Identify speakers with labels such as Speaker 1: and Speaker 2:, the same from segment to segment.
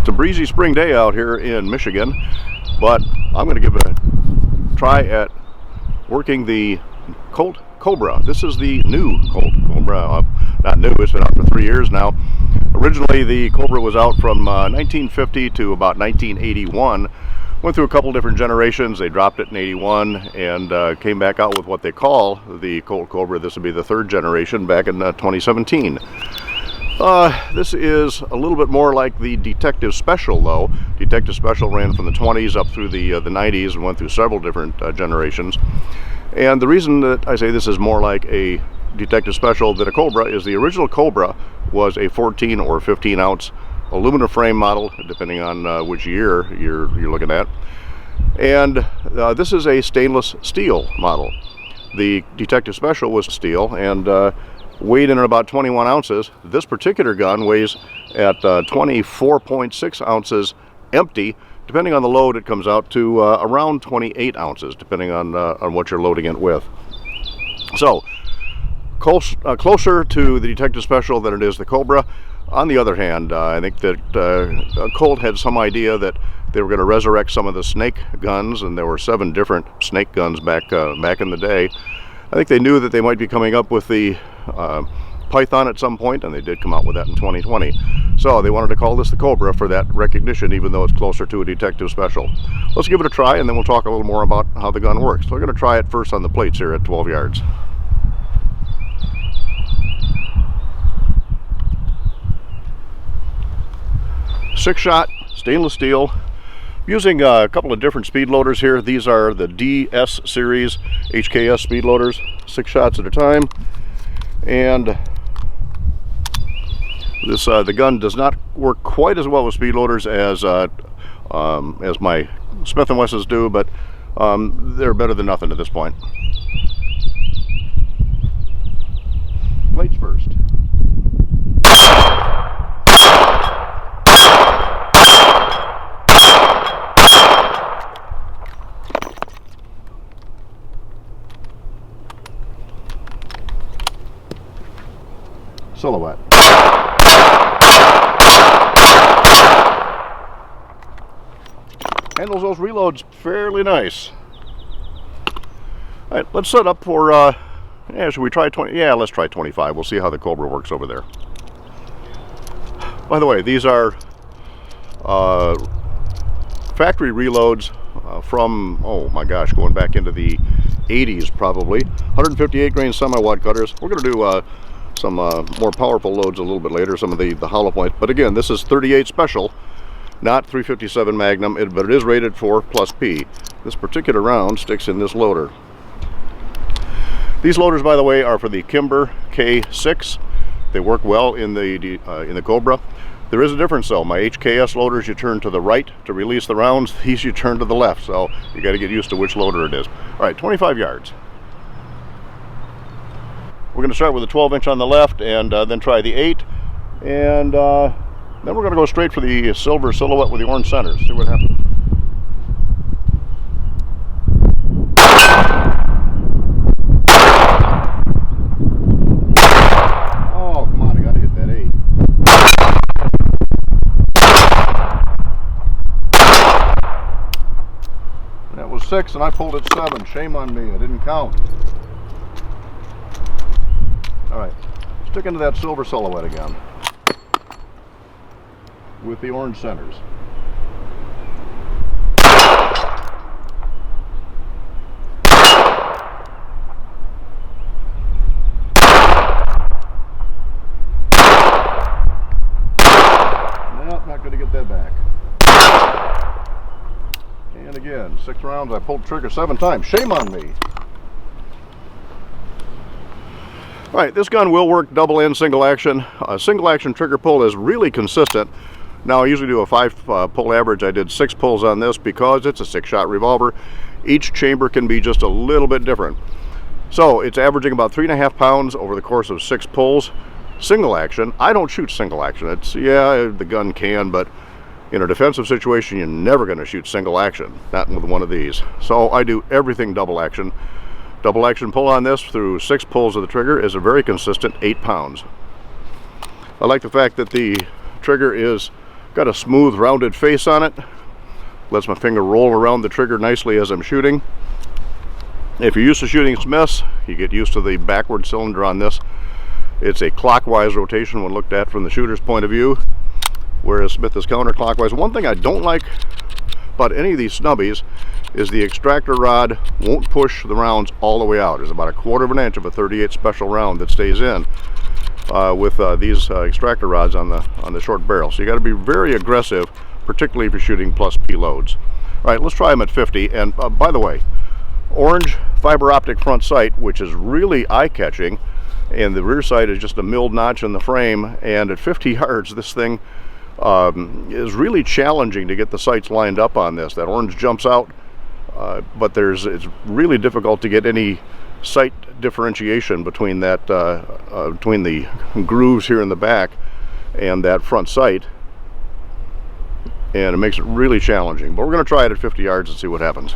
Speaker 1: It's a breezy spring day out here in Michigan, but I'm going to give a try at working the Colt Cobra. This is the new Colt Cobra. Not new, it's been out for 3 years now. Originally the Cobra was out from 1950 to about 1981. Went through a couple different generations. They dropped it in 81 and came back out with what they call the Colt Cobra. This would be the third generation back in 2017. This is a little bit more like the Detective Special though. Detective Special ran from the 20s up through the 90s and went through several different generations. And the reason that I say this is more like a Detective Special than a Cobra is the original Cobra was a 14 or 15 ounce aluminum frame model, depending on which year you're looking at. And this is a stainless steel model. The Detective Special was steel and weighed in at about 21 ounces. This particular gun weighs at 24.6 ounces empty. Depending on the load, it comes out to around 28 ounces, depending on what you're loading it with. So, closer to the Detective Special than it is the Cobra. On the other hand, I think that Colt had some idea that they were going to resurrect some of the snake guns, and there were 7 different snake guns back in the day. I think they knew that they might be coming up with the Python at some point, and they did come out with that in 2020. So they wanted to call this the Cobra for that recognition, even though it's closer to a Detective Special. Let's give it a try, and then we'll talk a little more about how the gun works. So we're going to try it first on the plates here at 12 yards. Six-shot stainless steel. Using a couple of different speed loaders here. These are the DS series HKS speed loaders, 6 shots at a time. And this the gun does not work quite as well with speed loaders as my Smith & Wessons do, but they're better than nothing at this point. Plates first. Silhouette. Handles those reloads fairly nice. All right, let's set up for, yeah, should we try 20? Yeah, let's try 25. We'll see how the Cobra works over there. By the way, these are factory reloads from, oh my gosh, going back into the 80s probably. 158 grain semi-wad cutters. We're going to do some more powerful loads a little bit later, some of the hollow points. But again, this is 38 Special, not 357 Magnum, but it is rated for +P. This particular round sticks in this loader. These loaders, by the way, are for the Kimber K6. They work well in the Cobra. There is a difference though. My HKS loaders, you turn to the right to release the rounds. These you turn to the left, so you got to get used to which loader it is. All right, 25 yards. We're going to start with a 12-inch on the left and then try the 8. And then we're going to go straight for the silver silhouette with the orange centers. See what happens. Oh, come on, I got to hit that 8. That was 6 and I pulled it 7. Shame on me, I didn't count. All right, stick into that silver silhouette again with the orange centers. Nope, not going to get that back. And again, 6 rounds, I pulled the trigger 7 times. Shame on me. All right, this gun will work double and single action. Single action trigger pull is really consistent. Now I usually do a 5 pull average. I did 6 pulls on this because it's a 6-shot revolver. Each chamber can be just a little bit different. So it's averaging about 3.5 pounds over the course of 6 pulls. Single action, I don't shoot single action. It's, yeah, the gun can, but in a defensive situation, you're never gonna shoot single action, not with one of these. So I do everything double action. Double action pull on this through 6 pulls of the trigger is a very consistent 8 pounds. I like the fact that the trigger is Got a smooth rounded face on it. Lets my finger roll around the trigger nicely as I'm shooting. If you're used to shooting Smiths, you get used to the backward cylinder on this. It's a clockwise rotation when looked at from the shooter's point of view, whereas Smith is counterclockwise. One thing I don't like about any of these snubbies is the extractor rod won't push the rounds all the way out. There's about 1/4 of an inch of a 38 special round that stays in with these extractor rods on the short barrel. So you got to be very aggressive, particularly if you're shooting plus P loads. All right, let's try them at 50. And by the way, orange fiber optic front sight, which is really eye-catching, and the rear sight is just a milled notch in the frame. And at 50 yards, this thing is really challenging to get the sights lined up on this. That orange jumps out, but it's really difficult to get any sight differentiation between that between the grooves here in the back and that front sight, and it makes it really challenging. But we're going to try it at 50 yards and see what happens.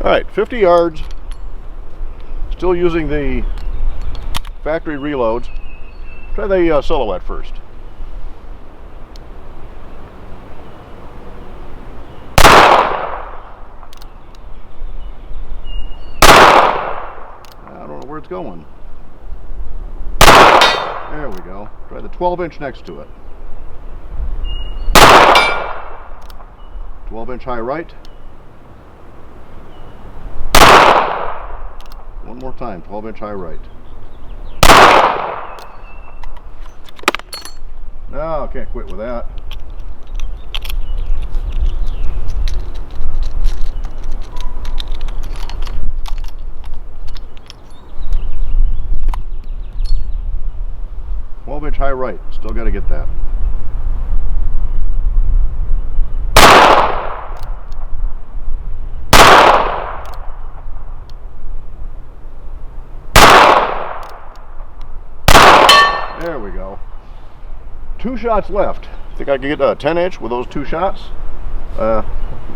Speaker 1: All right, 50 yards, still using the factory reloads. Try the silhouette first. I don't know where it's going. There we go. Try the 12-inch next to it. 12-inch high right. One more time, 12-inch high right. No, can't quit with that. Inch high right, still got to get that. There we go. 2 shots left. Think I can get a 10-inch with those 2 shots? Got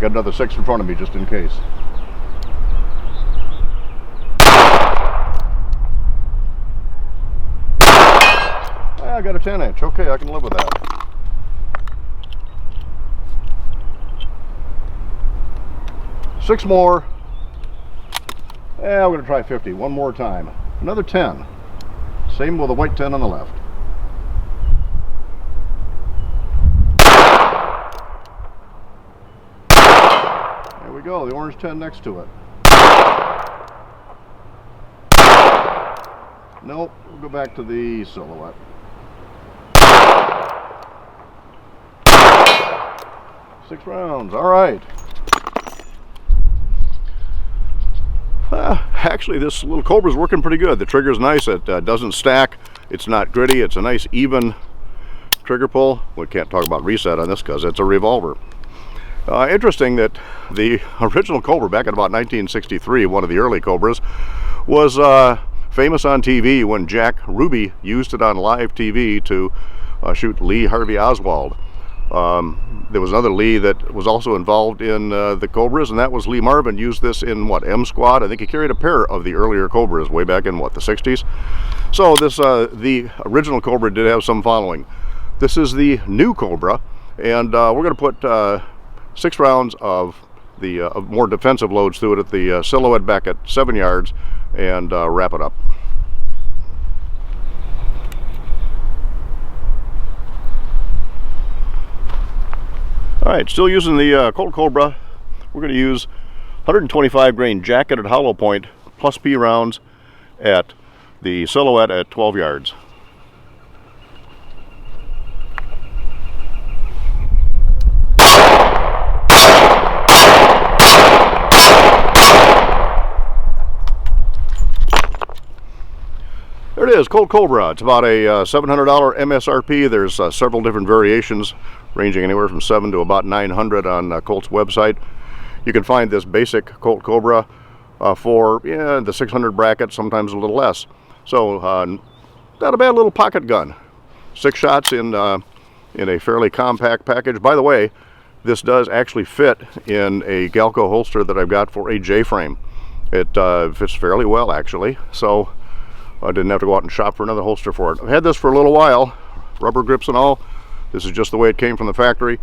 Speaker 1: another 6 in front of me just in case. I got a 10-inch. Okay, I can live with that. Six more. Yeah, we're going to try 50 one more time. Another 10. Same with the white 10 on the left. There we go, the orange 10 next to it. Nope, we'll go back to the silhouette. Six rounds, all right. Actually, this little Cobra's working pretty good. The trigger's nice. It doesn't stack. It's not gritty. It's a nice, even trigger pull. We can't talk about reset on this because it's a revolver. Interesting that the original Cobra back in about 1963, one of the early Cobras, was famous on TV when Jack Ruby used it on live TV to shoot Lee Harvey Oswald. There was another Lee that was also involved in the Cobras, and that was Lee Marvin. Used this in what, M Squad? I think he carried a pair of the earlier Cobras way back in what, the 60s. So this the original Cobra did have some following. This is the new Cobra, and we're going to put 6 rounds of the more defensive loads through it at the silhouette back at 7 yards and wrap it up. All right, still using the Colt Cobra. We're going to use 125 grain jacketed hollow point plus P rounds at the silhouette at 12 yards. There it is, Colt Cobra. It's about a $700 MSRP. There's several different variations ranging anywhere from $700 to about $900 on Colt's website. You can find this basic Colt Cobra for the 600 bracket, sometimes a little less. So not a bad little pocket gun. 6 shots in a fairly compact package. By the way, this does actually fit in a Galco holster that I've got for a J-frame. It fits fairly well, actually, so I didn't have to go out and shop for another holster for it. I've had this for a little while, rubber grips and all. This is just the way it came from the factory.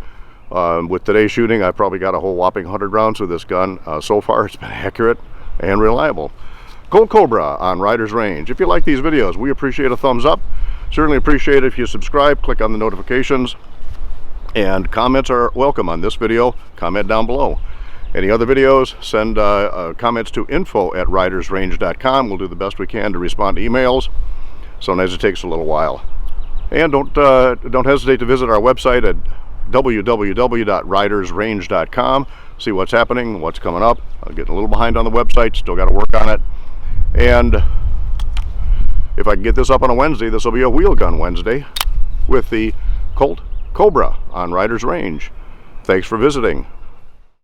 Speaker 1: With today's shooting, I probably got a whole whopping 100 rounds with this gun. So far, it's been accurate and reliable. Colt Cobra on Riders Range. If you like these videos, we appreciate a thumbs up. Certainly appreciate it if you subscribe, click on the notifications, and comments are welcome on this video. Comment down below. Any other videos, send comments to info@ridersrange.com. We'll do the best we can to respond to emails. Sometimes it takes a little while. And don't hesitate to visit our website at www.ridersrange.com. See what's happening, what's coming up. I'm getting a little behind on the website, still got to work on it. And if I can get this up on a Wednesday, this will be a Wheel Gun Wednesday with the Colt Cobra on Riders Range. Thanks for visiting.